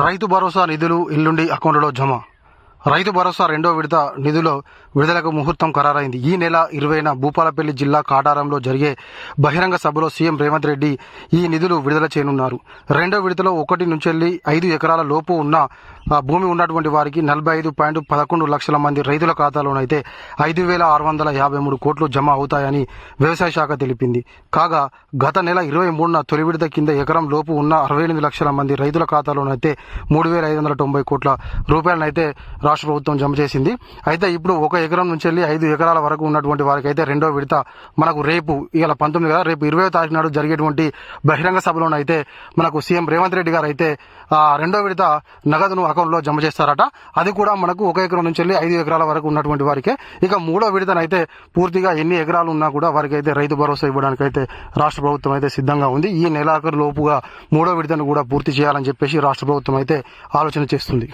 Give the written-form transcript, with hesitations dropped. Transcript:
రైతు భరోసా నిధులు ఎల్లుండి అకౌంట్లో జమ. రైతు భరోసా రెండో విడత నిధుల విడుదలకు ముహూర్తం ఖరారైంది. ఈ నెల 20న భూపాలపల్లి జిల్లా కాటారంలో జరిగే బహిరంగ సభలో సీఎం రేవంత్ రెడ్డి ఈ నిధులు విడుదల చేయనున్నారు. రెండో విడతలో 1 నుంచి 5 ఎకరాల లోపు ఉన్న భూమి ఉన్నటువంటి వారికి 45.11 లక్షల మంది రైతుల ఖాతాలోనైతే 5,653 కోట్లు జమ అవుతాయని వ్యవసాయ శాఖ తెలిపింది. కాగా గత నెల 23న తొలి విడత కింద ఎకరం లోపు ఉన్న 68 లక్షల మంది రైతుల ఖాతాలోనైతే 3,590 కోట్ల రూపాయలనైతే రాష్ట్ర ప్రభుత్వం జమ చేసింది. అయితే ఇప్పుడు 1 ఎకరం నుంచి 5 ఎకరాల వరకు ఉన్నటువంటి వారికి అయితే రెండో విడత మనకు రేపు ఇవాళ 19 కదా, రేపు 20వ తారీఖు నాడు జరిగేటువంటి బహిరంగ సభలోనైతే మనకు సీఎం రేవంత్ రెడ్డి గారు అయితే రెండో విడత నగదును అకౌంట్లో జమ చేస్తారట. అది కూడా మనకు 1 ఎకరం నుంచి 5 ఎకరాల వరకు ఉన్నటువంటి వారికే. ఇక మూడో విడతనైతే పూర్తిగా ఎన్ని ఎకరాలు ఉన్నా కూడా వారికి అయితే రైతు భరోసా ఇవ్వడానికి అయితే రాష్ట్ర ప్రభుత్వం అయితే సిద్ధంగా ఉంది. ఈ నెలాఖరు లోపుగా మూడో విడతను కూడా పూర్తి చేయాలని చెప్పేసి రాష్ట్ర ప్రభుత్వం అయితే ఆలోచన చేస్తుంది.